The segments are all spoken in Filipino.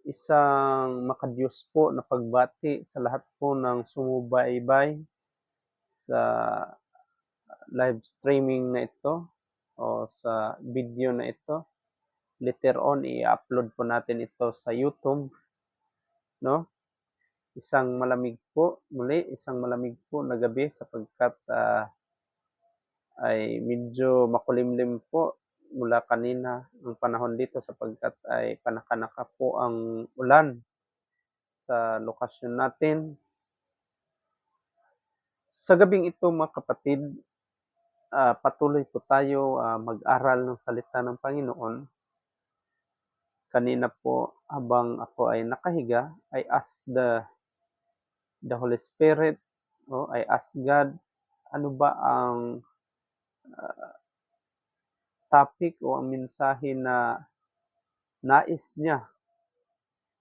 Isang makadiyos po na pagbati sa lahat po ng sumubaybay sa live streaming na ito o sa video na ito. Later on, i-upload po natin ito sa YouTube, no? Isang malamig po na gabi sapagkat ay medyo makulimlim po mula kanina ang panahon dito sapagkat ay panakanaka po ang ulan sa lokasyon natin. Sa gabing ito mga kapatid, patuloy po tayo mag-aral ng salita ng Panginoon. Kanina po habang ako ay nakahiga, I asked the Holy Spirit, I asked God, ano ba ang topic o ang mensahe na nais niya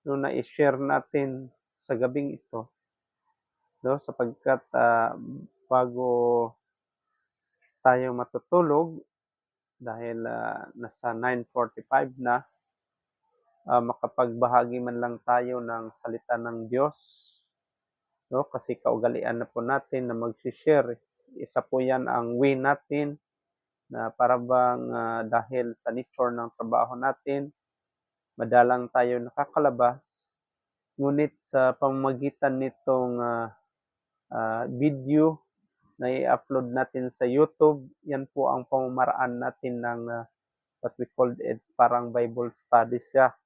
na i-share natin sa gabing ito, no? Sapagkat bago tayo matutulog dahil nasa 9:45 na, makapagbahagi man lang tayo ng salita ng Diyos, no? Kasi kaugalian na po natin na mag-share. Isa po 'yan ang way natin na para bang dahil sa nature ng trabaho natin, madalang tayo nakakalabas. Ngunit sa pamamagitan nitong video na i-upload natin sa YouTube, yan po ang pamamaraan natin ng what we called it, parang Bible study siya,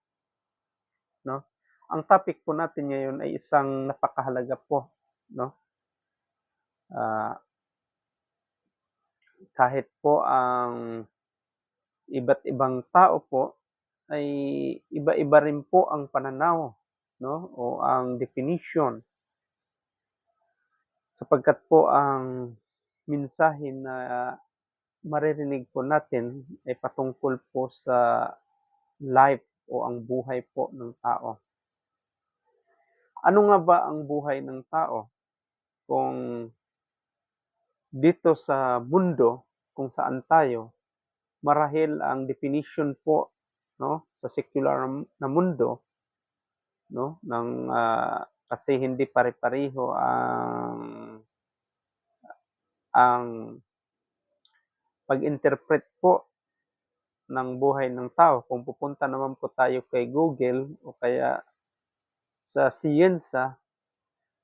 no? Ang topic po natin ngayon ay isang napakahalaga po, no? Kahit po ang iba't ibang tao po ay iba-iba rin po ang pananaw, no? O ang definition. Sapagkat po ang mensahe na maririnig po natin ay patungkol po sa life o ang buhay po ng tao. Ano nga ba ang buhay ng tao? Kung dito sa mundo kung saan tayo, marahil ang definition po, no, sa secular na mundo, no, ng kasi hindi pare-pareho ang pag-interpret po ng buhay ng tao. Kung pupunta naman po tayo kay Google o kaya sa siyensa,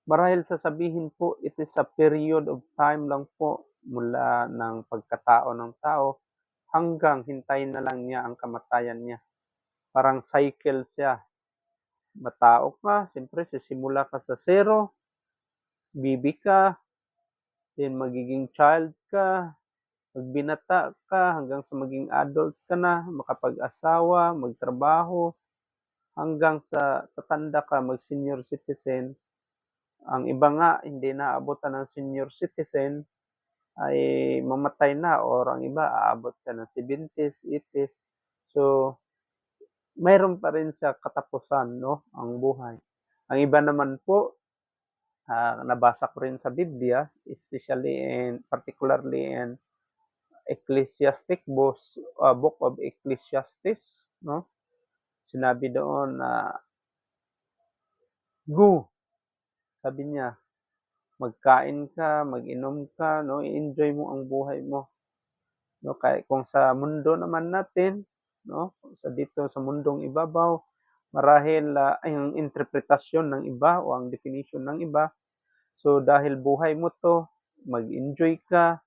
marahil sasabihin po it is a period of time lang po mula ng pagkatao ng tao hanggang hintayin na lang niya ang kamatayan niya. Parang cycle siya. Matao ka, siyempre sisimula ka sa zero, baby ka, then magiging child ka, magbinata ka hanggang sa maging adult ka na, makapag-asawa, magtrabaho, hanggang sa tatanda ka, mag-senior citizen. Ang iba nga, hindi naabutan ng senior citizen, ay mamatay na or ang iba aabot siya ng 70s, 80s. So, mayroon pa rin sa katapusan, no, ang buhay. Ang iba naman po, nabasa ko rin sa Biblia, particularly in book of Ecclesiastes, no? Sinabi doon na go, sabi niya, magkain ka, mag-inom ka, no? I-enjoy mo ang buhay mo. No, kaya kung sa mundo naman natin, no, dito sa mundong ibabaw, marahil ang interpretasyon ng iba o ang definition ng iba. So dahil buhay mo 'to, mag-enjoy ka,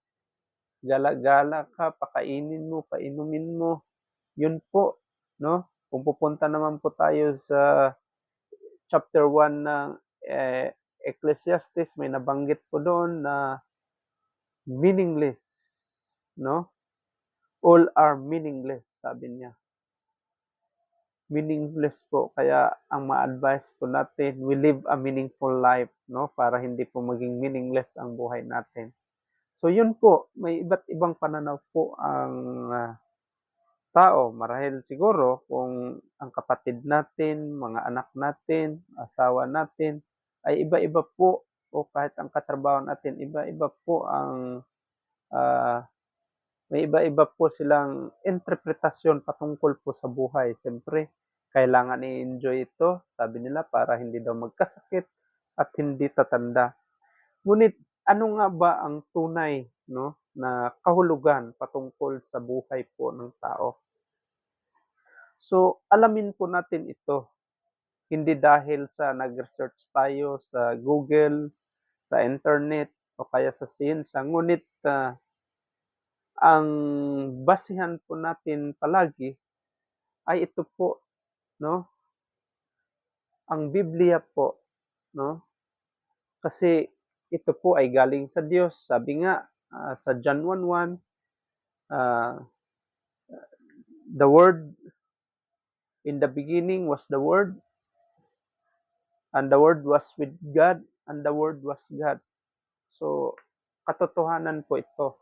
gala-gala ka, pakainin mo, painumin mo, 'yun po, no? Kung pupunta naman po tayo sa chapter 1 ng Ecclesiastes, may nabanggit po doon na meaningless, no? All are meaningless, sabi niya. Meaningless po, kaya ang ma-advise po natin, we live a meaningful life, no? Para hindi po maging meaningless ang buhay natin. So yun po, may iba't ibang pananaw po ang tao. Marahil siguro kung ang kapatid natin, mga anak natin, asawa natin, ay iba-iba po o kahit ang katrabaho natin, iba-iba po ang may iba-iba po silang interpretasyon patungkol po sa buhay. Siyempre, Kailangan i-enjoy ito, sabi nila, para hindi daw magkasakit at hindi tatanda. Ngunit ano nga ba ang tunay, no, na kahulugan patungkol sa buhay po ng tao? So, alamin po natin ito, hindi dahil sa nag-research tayo sa Google, sa internet, o kaya sa siyensya, ngunit ang basehan po natin palagi ay ito po, no, ang Biblia po, no, kasi ito po ay galing sa Diyos. Sabi nga sa John 1:1, uh, the Word, in the beginning was the Word, and the Word was with God, and the Word was God. So, katotohanan po ito.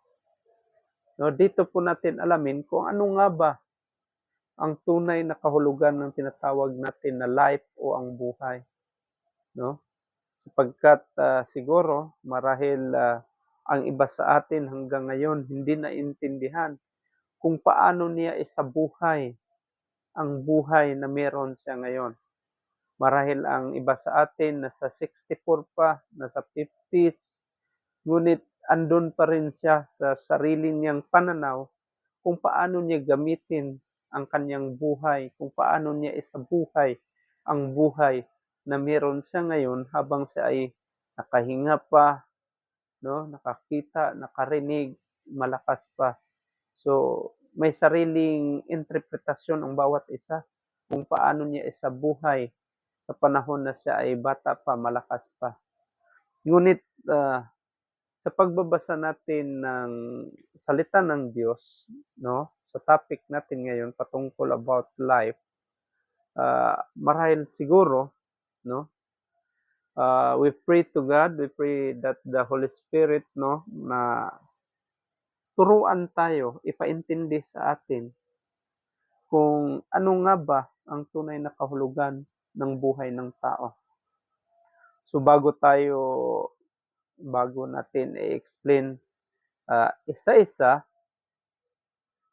No, dito po natin alamin kung ano nga ba ang tunay na kahulugan ng tinatawag natin na life o ang buhay, no? Sapagkat siguro marahil ang iba sa atin hanggang ngayon hindi naintindihan kung paano niya isabuhay ang buhay na meron siya ngayon. Marahil ang iba sa atin nasa 64 pa, nasa 50s, ngunit andun pa rin siya sa sarili niyang pananaw kung paano niya gamitin ang kanyang buhay, kung paano niya isabuhay ang buhay na meron siya ngayon habang siya ay nakahinga pa, no, nakakita, nakarinig, malakas pa. So, may sariling interpretasyon ang bawat isa kung paano niya isabuhay sa panahon na siya ay bata pa, malakas pa. Ngunit sa pagbabasa natin ng salita ng Diyos, no, sa topic natin ngayon patungkol about life, marahil siguro, no, we pray to God, we pray that the Holy Spirit, no, na turuan tayo, ipaintindi sa atin kung ano nga ba ang tunay na kahulugan ng buhay ng tao. So bago natin i-explain isa-isa,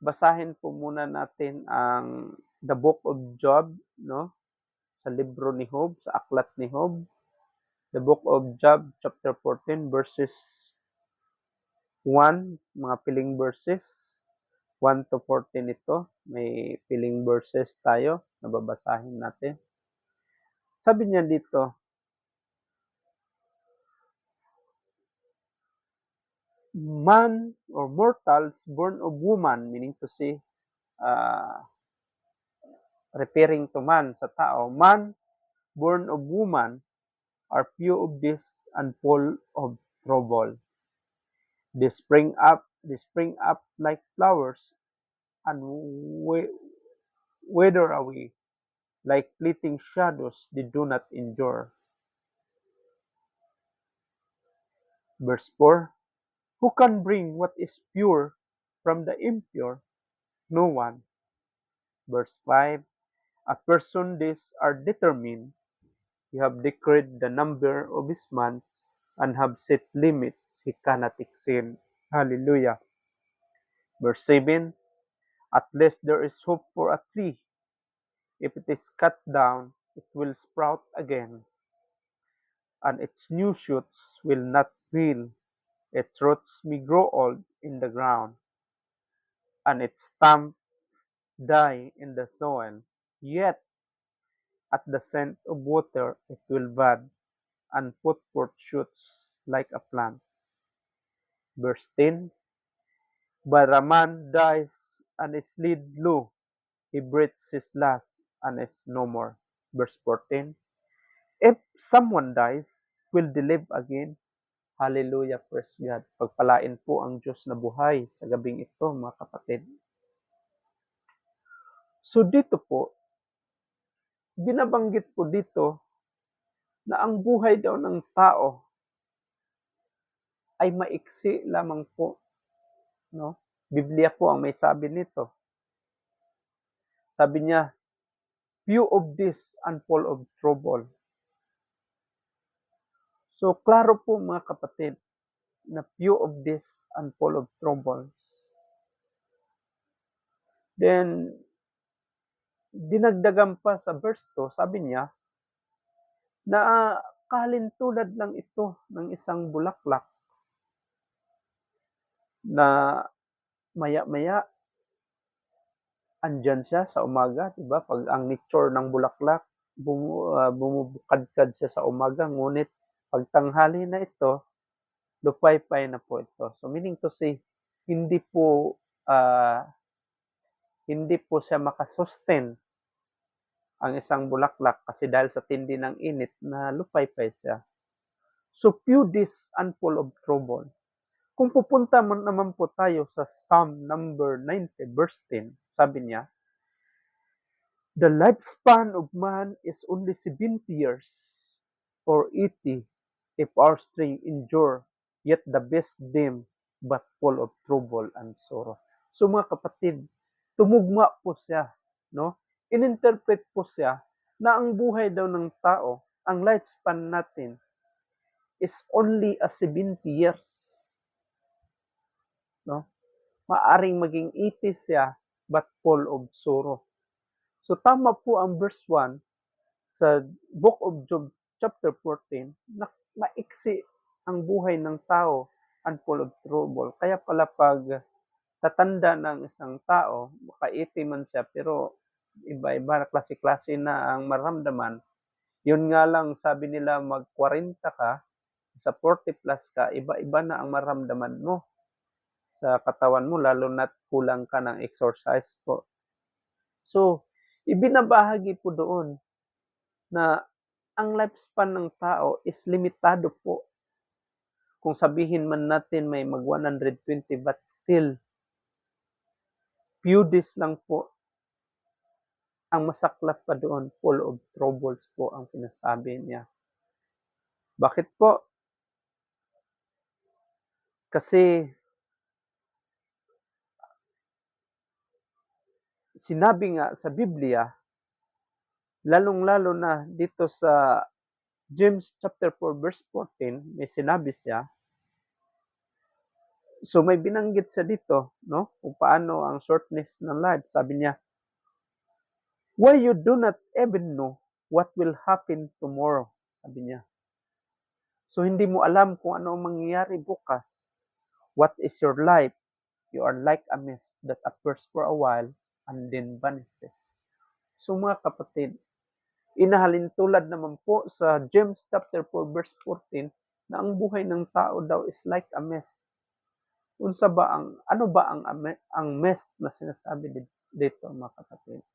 basahin po muna natin ang the book of Job, no? Sa libro ni Job, sa aklat ni Job. The book of Job, chapter 14, verses 1, mga piling verses, 1 to 14 ito. May piling verses tayo na babasahin natin. Sabi niya dito, man or mortals born of woman, meaning to say, referring to man, sa tao, man born of woman are few of this and full of trouble. They spring up like flowers and wither away like fleeting shadows. They do not endure. Verse 4, who can bring what is pure from the impure? No one. Verse 5, a person these are determined. You have decreed the number of his months and have set limits he cannot exceed. Hallelujah. Verse 7, at least there is hope for a tree. If it is cut down, it will sprout again, and its new shoots will not wither. Its roots may grow old in the ground, and its stump die in the soil. Yet at the scent of water it will bud and put forth shoots like a plant. Verse 10, but a man dies and is laid low. He breathes his last and is no more. Verse 14, if someone dies, will they live again? Hallelujah, praise God. Pagpalain po ang Diyos na buhay sa gabing ito, mga kapatid. So dito po, binabanggit po dito na ang buhay daw ng tao ay maiksi lamang po, no? Biblia po ang may sabi nito. Sabi niya, few of this and full of trouble. So klaro po mga kapatid na few of this and full of trouble. Then dinagdagan pa sa verse 2, sabi niya, na kalintulad lang ito ng isang bulaklak na maya-maya andyan siya sa umaga, 'di ba? Pag ang nature ng bulaklak, bumubukadkad siya sa umaga, ngunit pag tanghali na ito, lupaypay na po ito. So meaning to say, hindi po ah, hindi po siya makasustain ang isang bulaklak kasi dahil sa tindi ng init na lupaypay siya. So few days and full of trouble. Kung pupunta man naman po tayo sa Psalm number 90 verse 10, sabi niya, the lifespan of man is only 70 years or 80 if our strength endure, yet the best dim but full of trouble and sorrow. So mga kapatid, tumugma po siya, no? Ininterpret po siya na ang buhay daw ng tao, ang lifespan natin is only a 70 years, no? Maaring maging 80 siya but full of sorrow. So tama po ang verse 1 sa Book of Job chapter 14 na maiksi ang buhay ng tao and full of trouble. Kaya pala pag tatanda ng isang tao, baka 80 man siya pero iba-iba, klase-klase na ang maramdaman. Yun nga lang sabi nila mag 40 ka, sa 40 plus ka, iba-iba na ang maramdaman mo sa katawan mo lalo na't kulang ka ng exercise po. So, ibinabahagi po doon na ang lifespan ng tao is limitado po. Kung sabihin man natin may mag 120 but still, few days lang po ang masaklap pa doon, full of troubles po ang sinasabi niya. Bakit po? Kasi sinabi nga sa Biblia, lalong-lalo na dito sa James chapter 4 verse 14, may sinabi siya. So may binanggit siya dito, no? Kung paano ang shortness ng life. Sabi niya, why you do not even know what will happen tomorrow, sabi niya. So hindi mo alam kung ano ang mangyayari bukas. What is your life? You are like a mist that appears for a while and then vanishes. So mga kapatid, inahalin tulad naman po sa James chapter 4 verse 14 na ang buhay ng tao daw is like a mist. Unsa ba ano ba ang mist na sinasabi dito mga kapatid?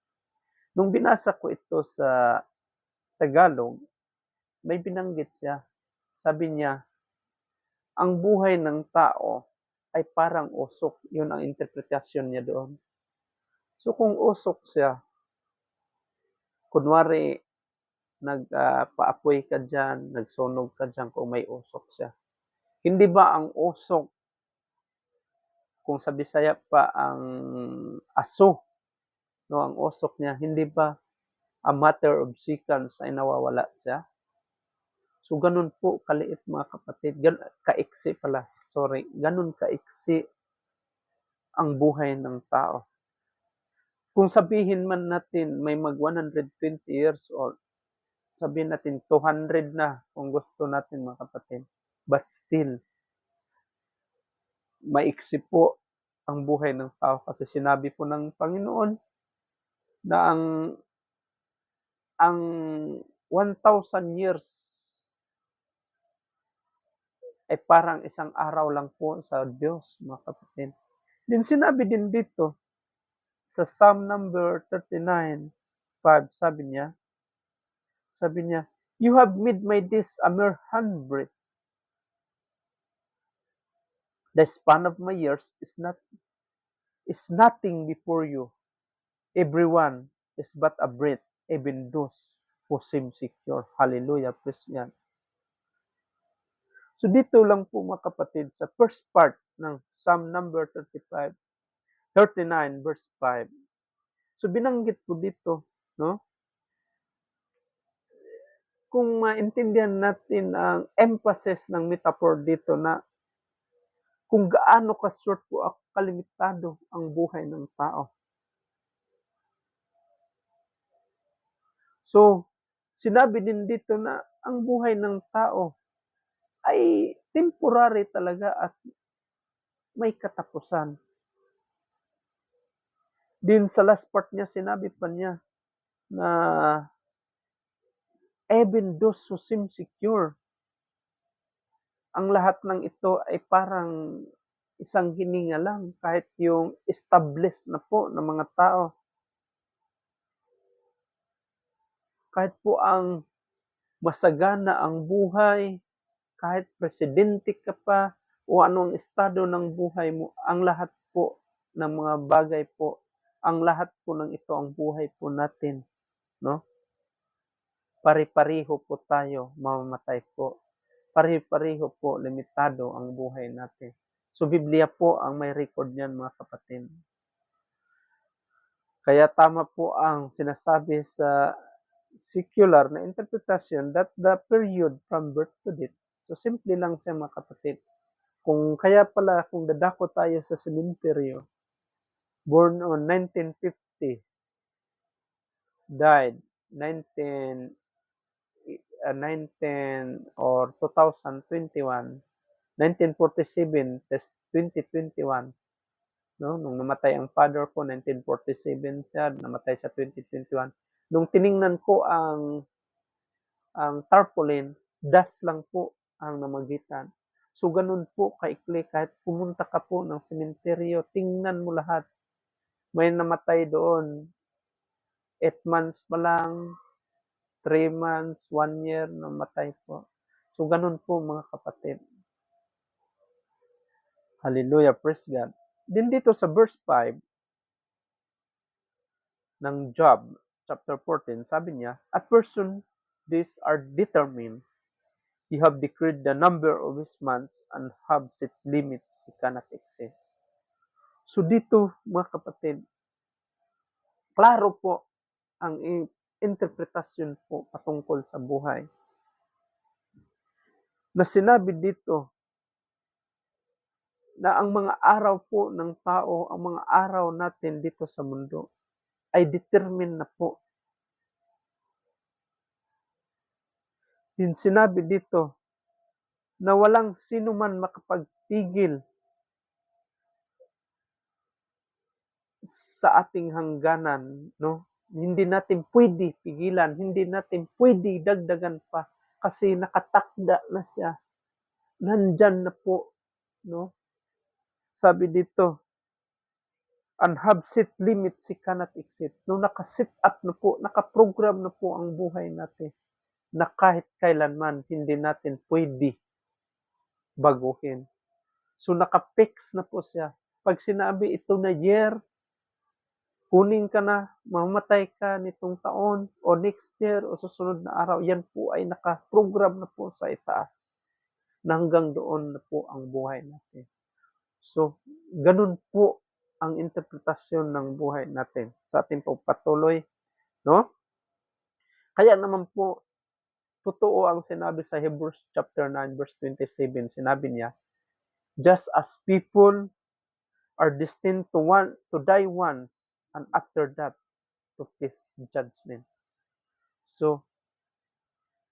Nung binasa ko ito sa Tagalog, may binanggit siya. Sabi niya, ang buhay ng tao ay parang usok. Yun ang interpretasyon niya doon. So kung usok siya, kunwari nagpaapoy ka dyan, nagsunog ka dyan kung may usok siya. Hindi ba ang usok, kung sa Bisaya pa ang aso, no, ang usok niya, hindi ba a matter of seconds ay nawawala siya? So ganun po kaliit mga kapatid, kaiksi pala, sorry, ganun kaiksi ang buhay ng tao. Kung sabihin man natin may mag 120 years old, sabihin natin 200 na kung gusto natin mga kapatid, but still, maiksi po ang buhay ng tao kasi sinabi po ng Panginoon na ang 1,000 years ay parang isang araw lang po sa Diyos, mga kapatid. Then sinabi din dito sa Psalm number 39:5, sabi niya, you have made my days a mere handbreadth. The span of my years is nothing before you. Everyone is but a breath, even those who seem secure. Hallelujah, praise God. So dito lang po mga kapatid sa first part ng Psalm number 39 verse 5. So binanggit po dito, no? Kung maintindihan natin ang emphasis ng metaphor dito na kung gaano ka-short po kalimitado ang buhay ng tao. So, sinabi din dito na ang buhay ng tao ay temporary talaga at may katapusan. Din sa last part niya, sinabi pa niya na even those who seem secure, ang lahat ng ito ay parang isang hininga lang kahit yung established na po ng mga tao. Kahit po ang masagana ang buhay, kahit presidente ka pa o anong estado ng buhay mo, ang lahat po ng mga bagay po, ang lahat po ng ito ang buhay po natin, no? Pare-pareho po tayo mamamatay po. Pare-pareho po limitado ang buhay natin. So Biblia po ang may record niyan mga kapatid. Kaya tama po ang sinasabi sa secular na interpretation that the period from birth to death. So simple lang siya mga kapatid. Kung kaya pala kung dadako tayo sa sementeryo, born on 1950, died 19 or 2021, 1947 test 2021, no? Nung namatay ang father ko 1947 siya, namatay sa 2021. Nung tiningnan ko ang tarpaulin, dust lang po ang namagitan. So ganun po kaikli kahit pumunta ka po ng sementeryo, tingnan mo lahat. May namatay doon 8 months pa lang, 3 months, 1 year, namatay po. So ganun po mga kapatid. Hallelujah, praise God. Din dito sa verse 5 ng Job, chapter 14, sabi niya, a person, these are determined. You have decreed the number of his months and have set limits he cannot exceed. So dito, mga kapatid, klaro po ang interpretasyon po patungkol sa buhay. Na sinabi dito na ang mga araw po ng tao, ang mga araw natin dito sa mundo ay determined na po. Din sinabi dito na walang sino man makapagpigil sa ating hangganan, no? Hindi natin pwede pigilan, hindi natin pwede dagdagan pa kasi nakatakda na siya. Nandyan na po, no? Sabi dito, and have set limits he cannot exceed. No, nakaset up na po, nakaprogram na po ang buhay natin na kahit kailanman hindi natin pwede baguhin. So nakapix na po siya. Pag sinabi ito na year, kunin ka na, mamatay ka nitong taon o next year o susunod na araw, yan po ay nakaprogram na po sa itaas na hanggang doon na po ang buhay natin. So, ganun po ang interpretasyon ng buhay natin sa ating pagpatuloy, no? Kaya naman po, totoo ang sinabi sa Hebrews chapter 9 verse 27, sinabi niya, just as people are destined to die once and after that to face judgment. So,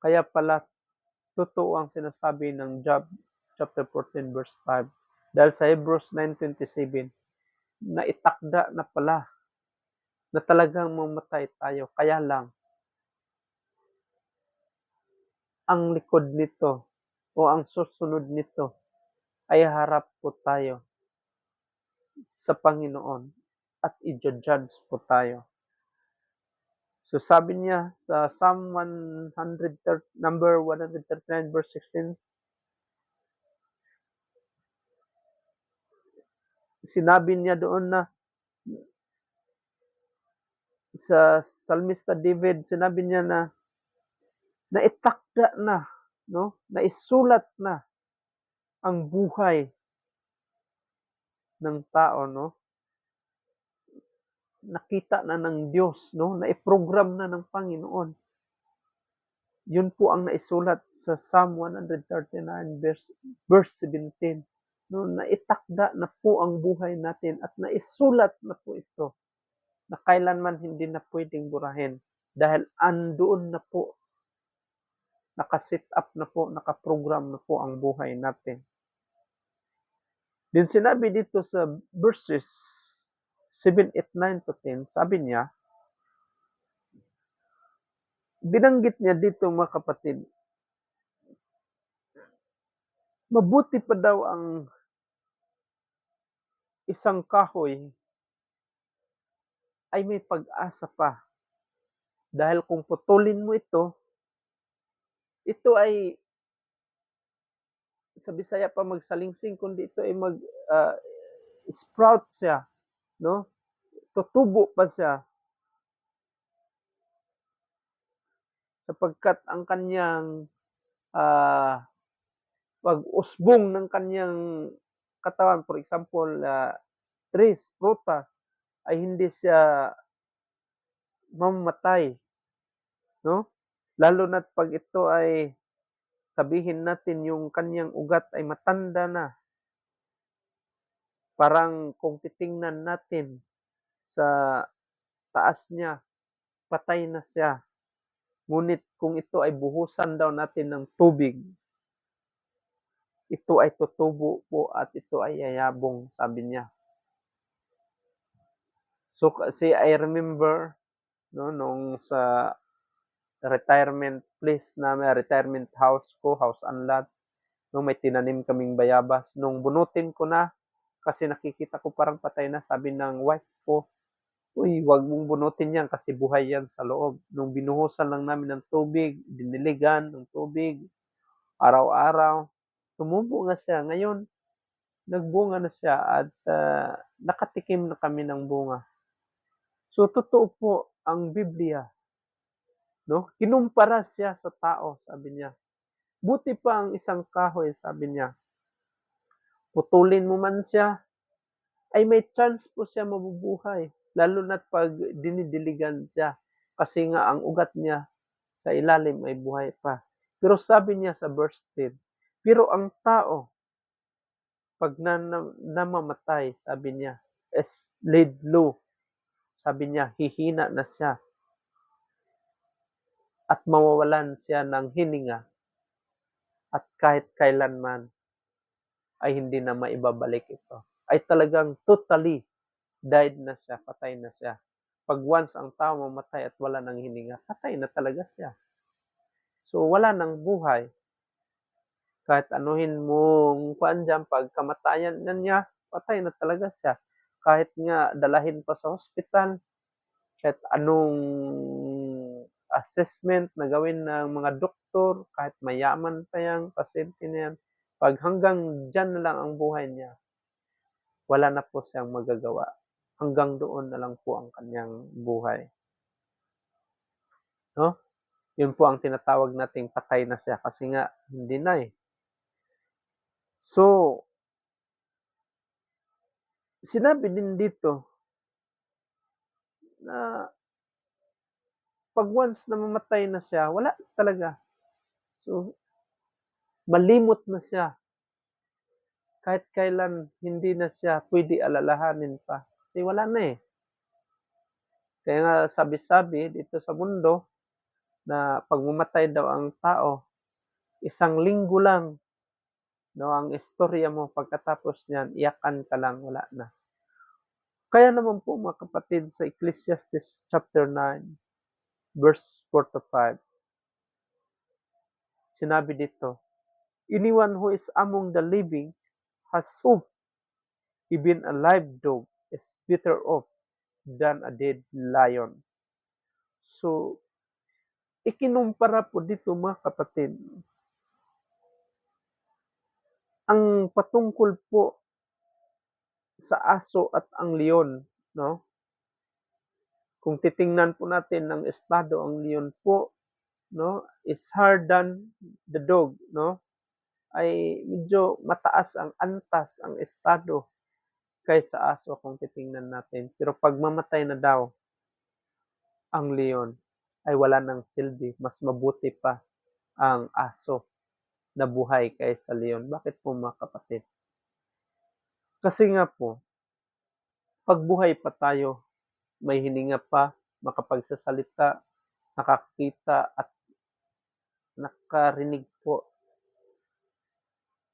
kaya pala totoo ang sinasabi ng Job chapter 14 verse 5 dahil sa Hebrews 9:27 na itakda na pala na talagang mamatay tayo. Kaya lang, ang likod nito o ang susunod nito ay harap po tayo sa Panginoon at i-judge po tayo. So sabi niya sa Psalm 130, number 139 verse 16, sinabi niya doon na sa Salmista David, sinabi niya na naitakda na, no? Naisulat na ang buhay ng tao, no? Nakita na ng Diyos, no? Naiprogram na ng Panginoon. Yun po ang naisulat sa Psalm 139 verse 17. No, naitakda na po ang buhay natin at naisulat na po ito na kailanman hindi na pwedeng burahin. dahil andoon na po, naka-set up na po, naka-program na po ang buhay natin. Then sinabi dito sa verses 7, 8, 9 to 10, sabi niya, binanggit niya dito mga kapatid, mabuti pa daw ang isang kahoy ay may pag-asa pa. Dahil kung putulin mo ito ay sa Bisaya pa magsalingsing, kundi ito ay sprout siya, no? Tutubo pa siya sapagkat ang kanyang pag-usbong ng kanyang katawan, for example, trees, prutas, ay hindi siya mamamatay, no? Lalo na't pag ito ay sabihin natin yung kanyang ugat ay matanda na. Parang kung titingnan natin sa taas niya, patay na siya. Ngunit kung ito ay buhusan daw natin ng tubig, ito ay tutubo po at ito ay yayabong, sabi niya. So kasi I remember no nung sa retirement place namin, retirement house ko, house and lot, nung may tinanim kaming bayabas, nung bunutin ko na kasi nakikita ko parang patay na, sabi ng wife ko, uy, wag mong bunutin yan kasi buhay yan sa loob. Nung binuhusan lang namin ng tubig, diniligan ng tubig, araw-araw, tumubo nga siya. Ngayon, nagbunga na siya at nakatikim na kami ng bunga. So, totoo po ang Biblia. No? Kinumpara siya sa tao, sabi niya. Buti pa ang isang kahoy, sabi niya. Putulin mo man siya, ay may chance po siya mabubuhay. Lalo na't pag dinidiligan siya. Kasi nga ang ugat niya sa ilalim ay buhay pa. Pero sabi niya sa verse 10, pero ang tao, pag namamatay, sabi niya, is laid low. Sabi niya, hihina na siya. At mawawalan siya ng hininga. At kahit kailanman, ay hindi na maibabalik ito. Ay talagang totally died na siya, patay na siya. Pag once ang tao mamatay at wala ng hininga, patay na talaga siya. So wala nang buhay. Kahit anuhin mong kuan diyan, pag kamatayan na niya, patay na talaga siya. Kahit nga dalahin pa sa hospital, kahit anong assessment na gawin ng mga doktor, kahit mayaman pa yang pasyente na yan, pag hanggang diyan na lang ang buhay niya, wala na po siyang magagawa. Hanggang doon na lang po ang kanyang buhay. No? Yun po ang tinatawag nating patay na siya kasi nga hindi na eh. So, sinabi din dito na pag once na mamatay na siya, wala talaga. So, malimot na siya. Kahit kailan hindi na siya pwede alalahanin pa. Kasi wala na eh. Kaya nga sabi-sabi dito sa mundo na pag mamatay daw ang tao, 1 linggo lang no, ang istorya mo pagkatapos niyan, iyakan ka lang, wala na. Kaya naman po mga kapatid sa Ecclesiastes chapter 9, verse 4 to 5, sinabi dito, anyone who is among the living has hope. Even a live dog is better off than a dead lion. So, ikinumpara po dito mga kapatid, ang patungkol po sa aso at ang leon, no? Kung titingnan po natin ng estado, ang leon po, no, is hard than the dog, no? Ay medyo mataas ang antas, ang estado kaysa aso kung titingnan natin. Pero pag mamatay na daw ang leon, ay wala ng silbi. Mas mabuti pa ang aso na buhay kaysa leon. Bakit po mga kapatid? Kasi nga po, pag buhay pa tayo, may hininga pa, makapagsasalita, nakakita at nakarinig po.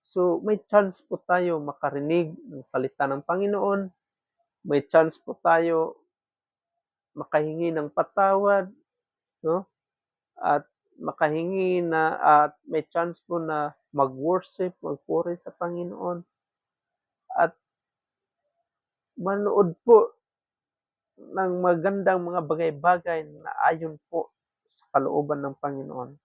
So, may chance po tayo makarinig ng salita ng Panginoon, may chance po tayo makahingi ng patawad, no? At makahingi na at may chance po na mag-worship, magpuri sa Panginoon at manood po ng magandang mga bagay-bagay na ayon po sa kalooban ng Panginoon.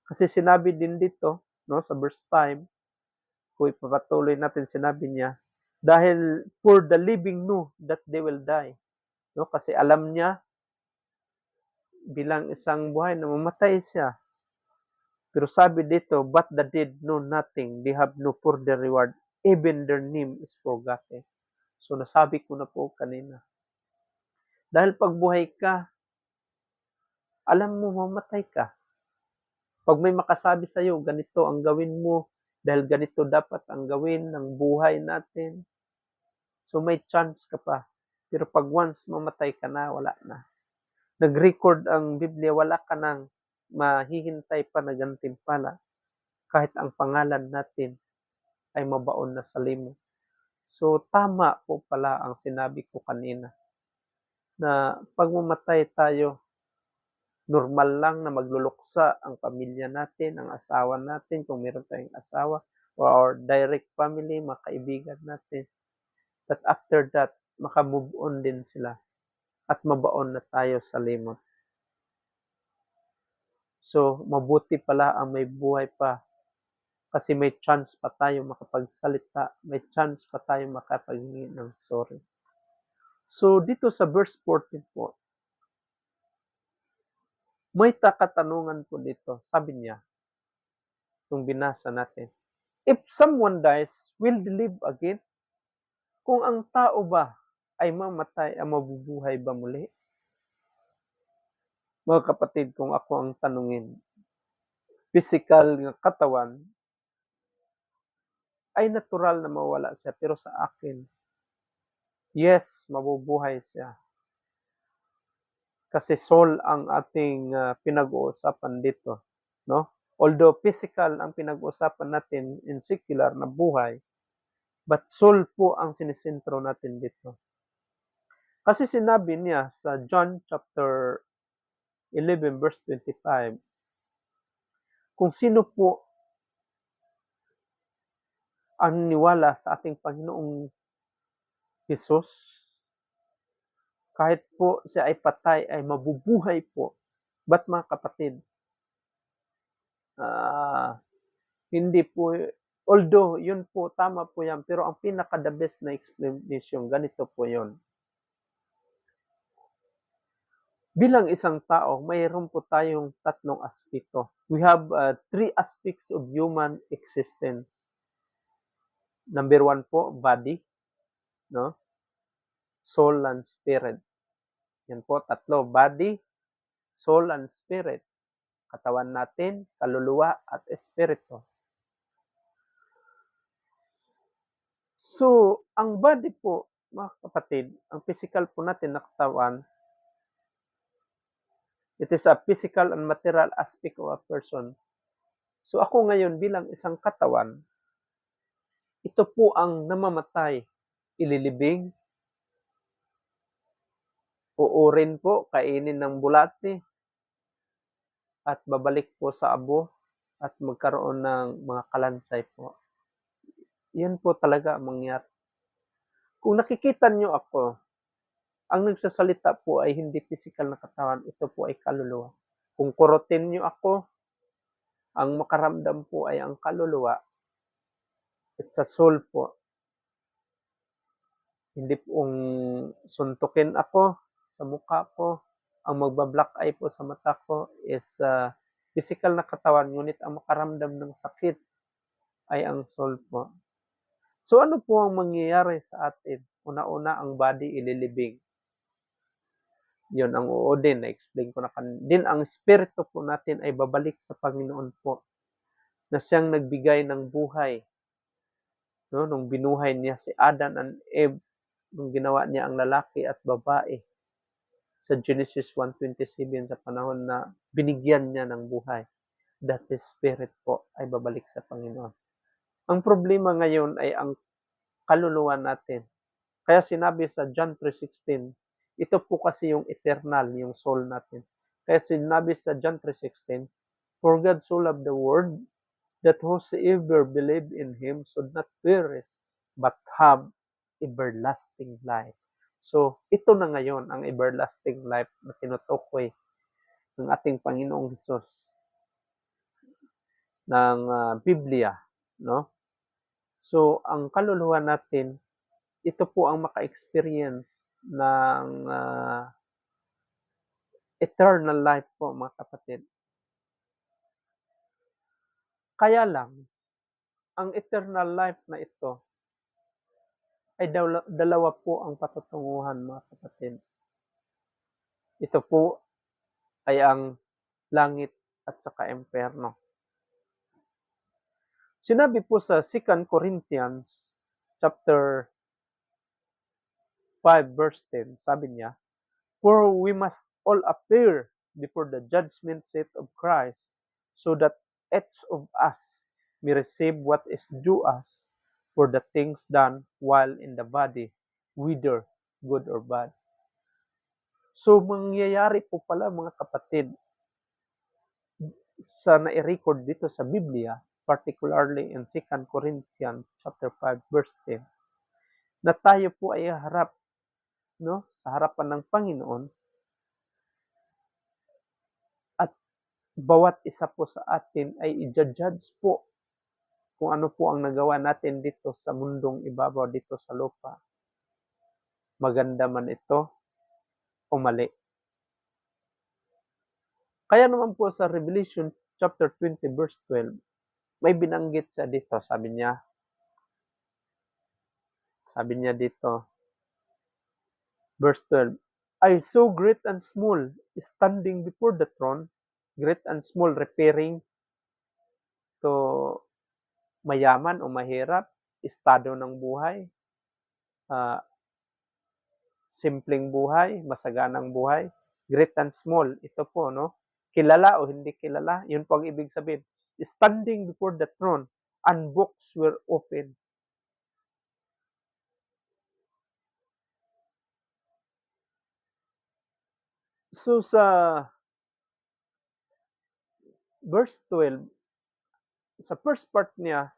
Kasi sinabi din dito, no, sa verse 5, kung ipapatuloy natin, sinabi niya, dahil for the living know that they will die. No, kasi alam niya bilang isang buhay na mamatay siya. Pero sabi dito, but the dead know nothing, they have no further reward, even their name is forgotten. So nasabi ko na po kanina. Dahil pag buhay ka, alam mo mamatay ka. Pag may makasabi sa iyo, ganito ang gawin mo, dahil ganito dapat ang gawin ng buhay natin. So may chance ka pa. Pero pag once mamatay ka na, wala na. Nag-record ang Biblia, wala ka nang mahihintay pa na gantimpala kahit ang pangalan natin ay mabaon na sa limot. So tama po pala ang sinabi ko kanina na pag mamatay tayo, normal lang na magluluksa ang pamilya natin, ang asawa natin, kung meron tayong asawa, or our direct family, mga kaibigan natin. But after that, makamove on din sila at mabaon na tayo sa limot. So, mabuti pala ang may buhay pa kasi may chance pa tayo makapagsalita, may chance pa tayo makapaghingi ng sorry. So, dito sa verse 14 po, may katanungan po dito. Sabi niya, kung binasa natin, if someone dies, will they live again? Kung ang tao ba ay mamatay, ang mabubuhay ba muli? Mga kapatid, kung ako ang tanungin, physical ng katawan ay natural na mawala siya, pero sa akin, yes, mabubuhay siya. Kasi soul ang ating pinag-uusapan dito, no? Although physical ang pinag-uusapan natin in secular na buhay, but soul po ang sinisentro natin dito. Kasi sinabi niya sa John chapter 11 verse 25, kung sino po ang niwala sa ating Panginoong Hesus, kahit po siya ay patay, ay mabubuhay po. But mga kapatid, hindi po, although yun po, tama po yan, pero ang pinaka-the best na explanation, ganito po yun. Bilang isang tao, mayroon po tayong tatlong aspeto. We have three aspects of human existence. Number one po, body, no? Soul and spirit. Yan po, tatlo. Body, soul and spirit. Katawan natin, kaluluwa at espiritu. So, ang body po, mga kapatid, ang physical po natin na katawan, it is a physical and material aspect of a person. So ako ngayon bilang isang katawan, ito po ang namamatay, ililibing, uurin po, kainin ng bulate, at babalik po sa abo, at magkaroon ng mga kalansay po. Yan po talaga ang mangyari. Kung nakikita nyo ako, ang nagsasalita po ay hindi physical na katawan, ito po ay kaluluwa. Kung kurutin nyo ako, ang makaramdam po ay ang kaluluwa. It's a soul po. Hindi pong suntukin ako sa mukha ko. Ang magba-black eye po sa mata ko is physical na katawan, ngunit ang makaramdam ng sakit ay ang soul po. So ano po ang mangyayari sa atin? Una-una, ang body ililibing. Yun ang uodin, na-explain ko na kanina. Din ang spirito po natin ay babalik sa Panginoon po, na siyang nagbigay ng buhay. No? Nung binuhay niya si Adam and Eve, nung ginawa niya ang lalaki at babae. sa Genesis 1:27 sa panahon na binigyan niya ng buhay. That is spirit po ay babalik sa Panginoon. Ang problema ngayon ay ang kaluluwa natin. Kaya sinabi sa John 3:16, ito po kasi yung eternal, yung soul natin. Kaya sinabi sa John 3:16, for God so loved the world that whosoever believe in Him should not perish but have everlasting life. So, ito na ngayon ang everlasting life na tinutukoy ng ating Panginoong Hesus ng Biblia, no? So, ang kaluluwa natin, ito po ang maka-experience ng eternal life po, mga kapatid. Kaya lang, ang eternal life na ito ay dalawa po ang patutunguhan, mga kapatid. Ito po ay ang langit at saka impyerno. Sinabi po sa 2 Corinthians chapter 5 verse 10, sabi niya, for we must all appear before the judgment seat of Christ, so that each of us may receive what is due us for the things done while in the body, whether good or bad. So, mangyayari po pala, mga kapatid, sa nai-record dito sa Biblia, particularly in 2 Corinthians chapter 5 verse 10, na tayo po ay harap, no, sa harapan ng Panginoon, at bawat isa po sa atin ay i-judge po kung ano po ang nagawa natin dito sa mundong ibabaw, dito sa lupa. Maganda man ito o mali. Kaya naman po sa Revelation chapter 20 verse 12, may binanggit siya dito, sabi niya dito, verse 12, I saw great and small standing before the throne, great and small referring to mayaman o mahirap, estado ng buhay, simpleng buhay, masaganang buhay, great and small, ito po, no? Kilala o hindi kilala, yun po ang ibig sabihin. Standing before the throne, and books were open. So sa verse 12, sa first part niya,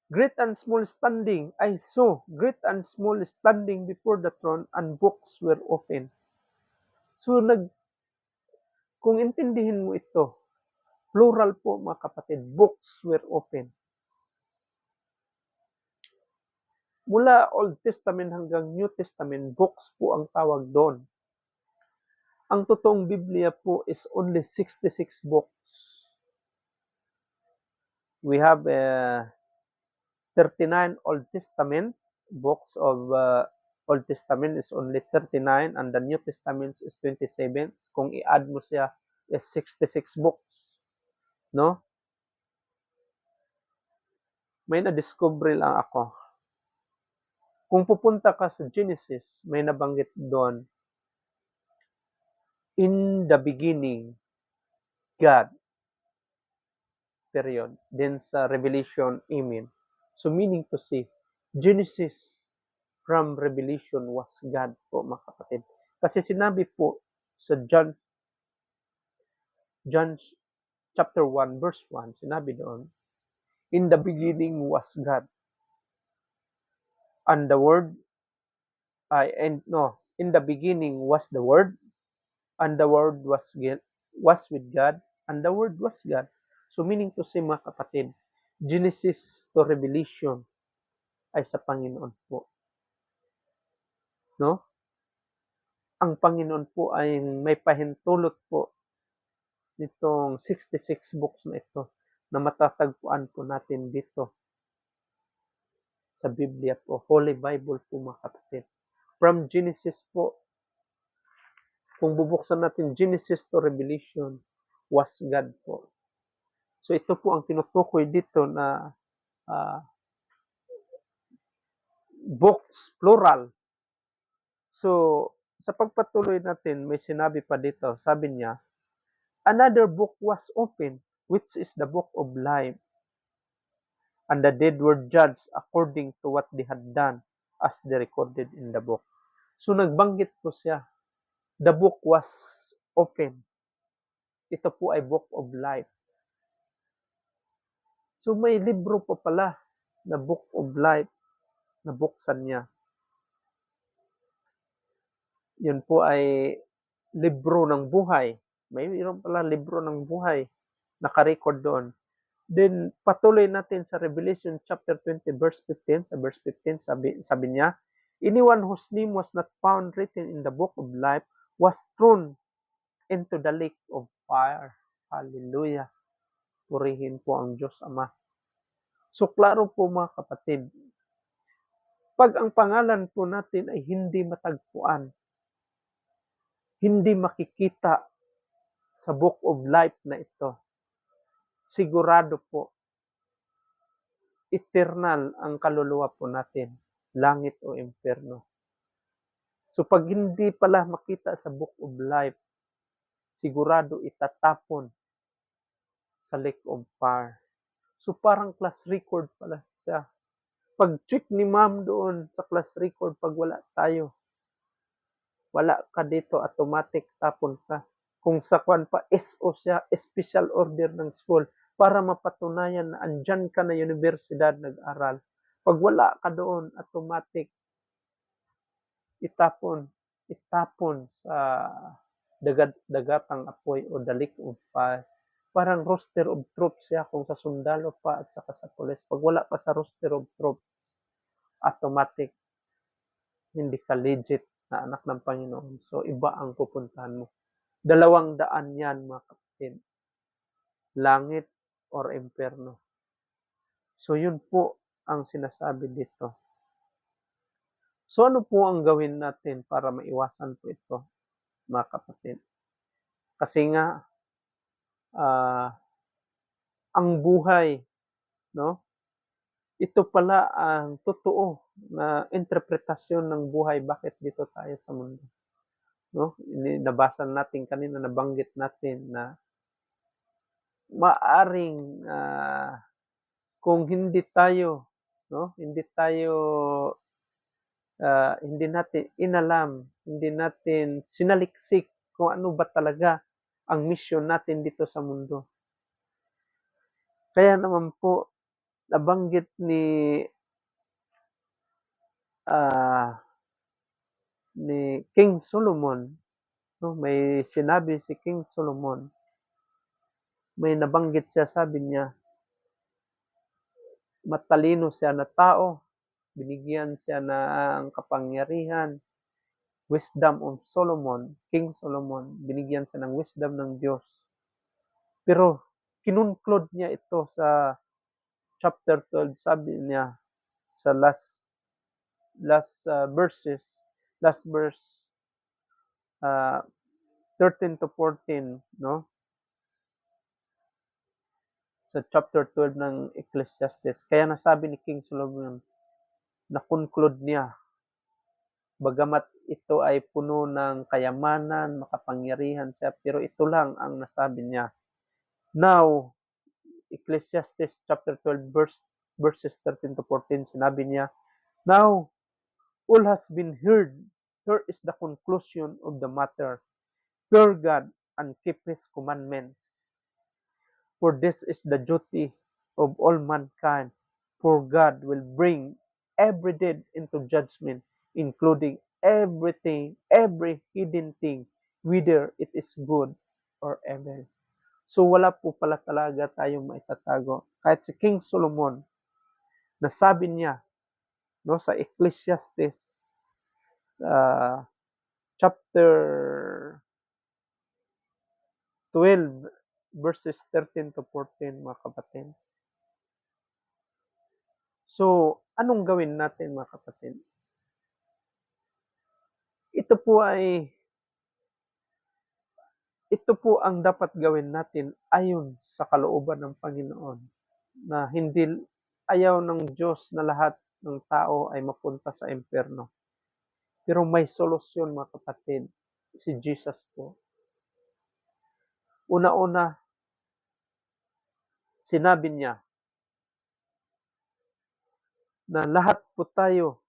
great and small standing, I saw great and small standing before the throne, and books were open. So kung intindihin mo ito, plural po, mga kapatid, books were open. Mula Old Testament hanggang New Testament, books po ang tawag doon. Ang totoong Biblia po is only 66 books. We have 39 Old Testament books of Old Testament is only 39 and the New Testament is 27. Kung i-add mo siya is 66 books. No? May na-discover lang ako. Kung pupunta ka sa Genesis, may nabanggit doon, in the beginning, God. Period. Then sa Revelation, Amen. So meaning to say, Genesis from Revelation was God po, mga kapatid. Kasi sinabi po sa John chapter 1 verse 1, sinabi doon, in the beginning was God. And the Word, in the beginning was the Word, and the Word was with God, and the Word was God. So meaning to say, mga kapatid, Genesis to Revelation ay sa Panginoon po. No? Ang Panginoon po ay may pahintulot po nitong 66 books na ito na matatagpuan po natin dito sa Biblia po, Holy Bible po, mga kapatid. From Genesis po, kung bubuksan natin Genesis to Revelation, was God po. So ito po ang tinutukoy dito na books, plural. So sa pagpatuloy natin, may sinabi pa dito, sabi niya, another book was opened, which is the book of life, and the dead were judged according to what they had done, as they recorded in the book. So nagbanggit po siya, the book was open. Ito po ay book of life. So may libro pa pala na book of life na buksan niya. Yun po ay libro ng buhay. Mayroon pala libro ng buhay naka-record doon. Then patuloy natin sa Revelation chapter 20 verse 15. Sa verse 15 sabi niya, anyone whose name was not found written in the book of life was thrown into the lake of fire. Hallelujah. Purihin po ang Diyos Ama. So klaro po mga kapatid, pag ang pangalan po natin ay hindi matagpuan, hindi makikita sa book of life na ito, sigurado po, eternal ang kaluluwa po natin, langit o impyerno. So pag hindi pala makita sa book of life, sigurado itatapon sa lake of fire. So parang class record pala siya. Pag check ni ma'am doon sa class record, pag wala tayo, wala ka dito, automatic tapon ka. Kung sa kwan pa, SO siya, special order ng school, para mapatunayan na andyan ka na universidad nag-aral. Pag wala ka doon, automatic itapon sa dagatang apoy o the lake of fire. Parang roster of troops siya kung sa sundalo pa at saka sa pulis. Pag wala ka sa roster of troops, automatic hindi ka legit na anak ng Panginoon. So, iba ang pupuntahan mo. 200 yan, mga kapatid. Langit or impyerno. So, yun po ang sinasabi dito. So, ano po ang gawin natin para maiwasan po ito, mga kapatid? Kasi nga, ang buhay, no? Ito pala ang totoo na interpretasyon ng buhay, bakit dito tayo sa mundo. No? Nabasa natin kanina, nabanggit natin na maaring kung hindi tayo, no, hindi natin inalam, hindi natin sinaliksik kung ano ba talaga ang mission natin dito sa mundo. Kaya naman po nabanggit ni King Solomon, no, may sinabi si King Solomon, may nabanggit siya, sabi niya, matalino siya na tao, binigyan siya ng kapangyarihan, wisdom of Solomon, King Solomon, binigyan siya ng wisdom ng Diyos. Pero kinunclude niya ito sa chapter 12, sabi niya sa last verse 13 to 14, no? Sa chapter 12 ng Ecclesiastes. Kaya nasabi ni King Solomon, na-conclude niya, bagamat ito ay puno ng kayamanan, makapangyarihan siya, pero ito lang ang nasabi niya. Now, Ecclesiastes chapter 12 verses 13 to 14, sinabi niya, now, all has been heard. Here is the conclusion of the matter. Fear God and keep His commandments. For this is the duty of all mankind. For God will bring every deed into judgment, including everything, every hidden thing, whether it is good or evil. So wala po pala talaga tayong maitatago. Kahit si King Solomon, nasabi niya, no, sa Ecclesiastes chapter 12 verses 13 to 14, mga kapatid. So, anong gawin natin, mga kapatid? Ito po ang dapat gawin natin ayon sa kalooban ng Panginoon, na hindi ayaw ng Diyos na lahat ng tao ay mapunta sa impyerno. Pero may solusyon mga kapatid, si Jesus po. Una-una, sinabi niya na lahat po tayo,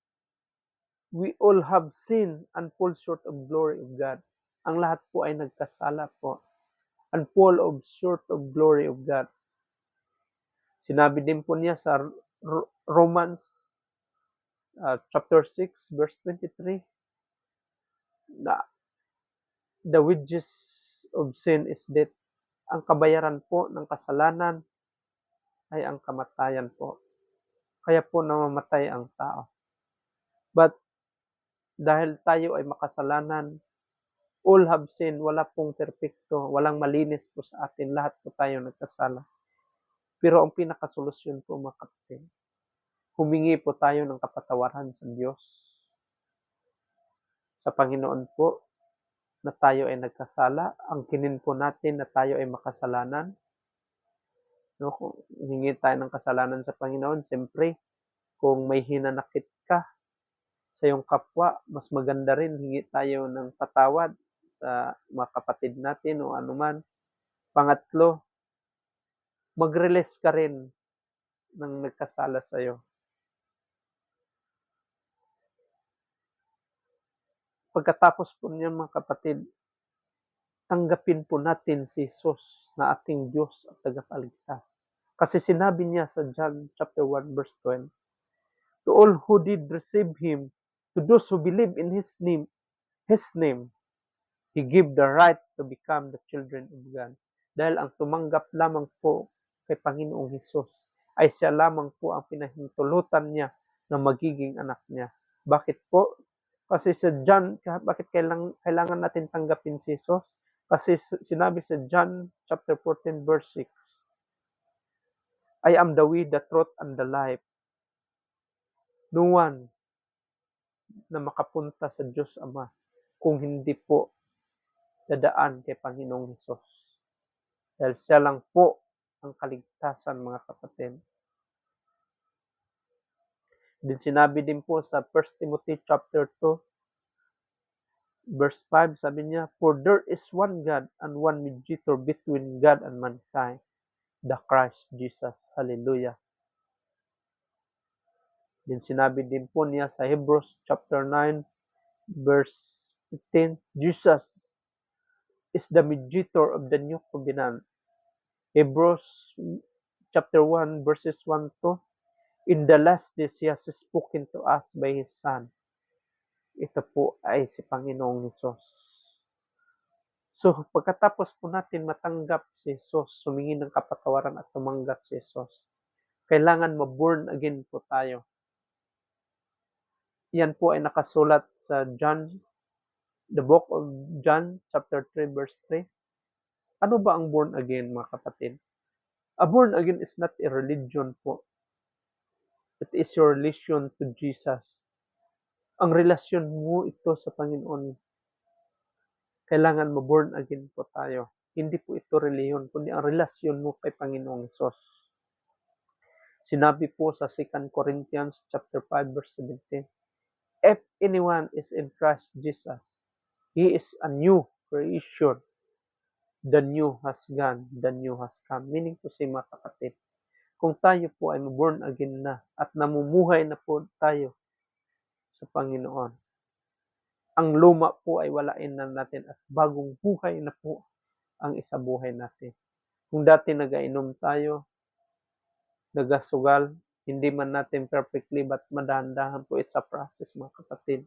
we all have sinned and fall short of glory of God. Ang lahat po ay nagkasala po and fall of short of glory of God. Sinabi din po niya sa Romans chapter 6 verse 23 na the wages of sin is death. Ang kabayaran po ng kasalanan ay ang kamatayan po. Kaya po namamatay ang tao. But dahil tayo ay makasalanan, all have sinned, wala pong perpekto, walang malinis po sa atin, lahat po tayo nagkasala. Pero ang pinakasolusyon po mga kapatid, humingi po tayo ng kapatawaran sa Diyos. Sa Panginoon po, na tayo ay nagkasala, ang kinin po natin na tayo ay makasalanan. No, kung hingi tayo ng kasalanan sa Panginoon, siyempre, kung may hinanakit ka sa iyong kapwa, mas maganda rin hingi tayo ng patawad sa mga kapatid natin o anuman. Pangatlo, mag-release ka rin ng nagkasala sa iyo. Pagkatapos po niyan mga kapatid, tanggapin po natin si Jesus na ating Diyos at tagapagligtas. Kasi sinabi niya sa John chapter 1 verse 12, to all who did receive Him, to those who believe in His name, He gave the right to become the children of God. Dahil ang tumanggap lamang po kay Panginoong Hesus ay siya lamang po ang pinahintulutan niya na magiging anak niya. Bakit po? Kasi sa John, bakit kailangan natin tanggapin si Jesus? Kasi sinabi sa John chapter 14 verse 6, I am the way, the truth, and the life. No one na makapunta sa Diyos Ama kung hindi po dadaan kay Panginoong Hesus. Dahil siya lang po ang kaligtasan mga kapatid. Din sinabi din po sa 1 Timothy chapter 2 verse 5, sabi niya, for there is one God and one mediator between God and mankind, the Christ Jesus. Hallelujah. Din sinabi din po niya sa Hebrews chapter 9 verse 15, Jesus is the mediator of the new covenant. Hebrews chapter 1 verses 1 to, in the last days He has spoken to us by His Son. Ito po ay si Panginoong Hesus. So, pagkatapos po natin matanggap si Hesus, sumingi ng kapatawaran at tumanggap si Hesus, kailangan ma-born again po tayo. Yan po ay nakasulat sa John, the book of John, chapter 3, verse 3. Ano ba ang born again, mga kapatid? A born again is not a religion po. It is your relation to Jesus. Ang relasyon mo ito sa Panginoon. Kailangan ma-born again po tayo. Hindi po ito reliyon, kundi ang relasyon mo kay Panginoong Hesus. Sinabi po sa 2 Corinthians chapter 5 verse 17, if anyone is in Christ Jesus, he is a new creation. The new has gone, the new has come. Meaning po si mga kapatid, kung tayo po ay born again na at namumuhay na po tayo sa Panginoon, ang luma po ay walain na natin at bagong buhay na po ang isabuhay natin. Kung dati nagainom tayo, nagasugal, hindi man natin perfectly but madahan-dahan po, it's a process mga kapatid.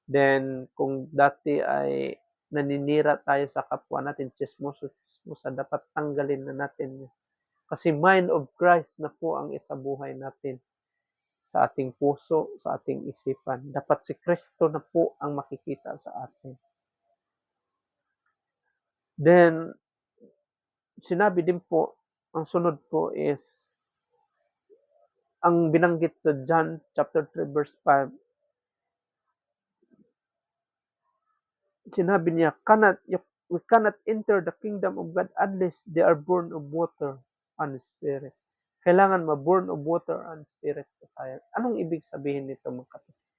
Then, kung dati ay naninira tayo sa kapwa natin, chismosa, dapat tanggalin na natin. Kasi mind of Christ na po ang isabuhay natin sa ating puso, sa ating isipan. Dapat si Kristo na po ang makikita sa atin. Then, sinabi din po, ang sunod po is, ang binanggit sa John chapter 3 verse 5, sinabi niya, we cannot enter the kingdom of God unless they are born of water and spirit. Kailangan ma-born of water and spirit po tayo. Anong ibig sabihin nito mga kapatid?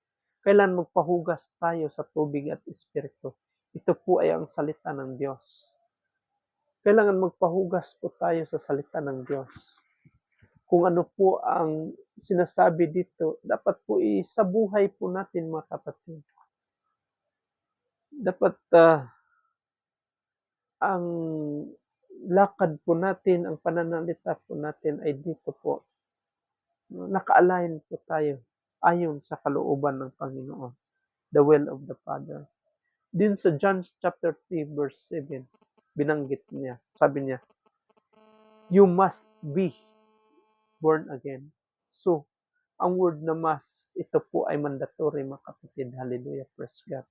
Kailan magpahugas tayo sa tubig at espiritu. Ito po ay ang salita ng Diyos. Kailangan magpahugas po tayo sa salita ng Diyos. Kung ano po ang sinasabi dito, dapat po sa buhay po natin mga kapatid. Dapat ang lakad po natin, ang pananalita po natin ay dito po. Naka-align po tayo ayon sa kalooban ng Panginoon. The will of the Father. Din sa John chapter 3 verse 7, binanggit niya, sabi niya, you must be born again. So, ang word na must, ito po ay mandatory mga kapatid. Hallelujah, praise God.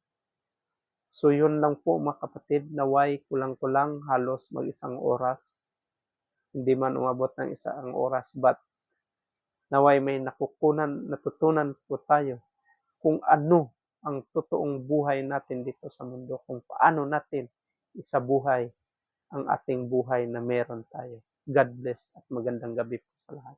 So, yun lang po mga kapatid, naway kulang-kulang halos mag-isang oras. Hindi man umabot ng isang oras, but naway may natutunan po tayo kung ano ang totoong buhay natin dito sa mundo, kung paano natin isabuhay ang ating buhay na meron tayo. God bless at magandang gabi po sa lahat.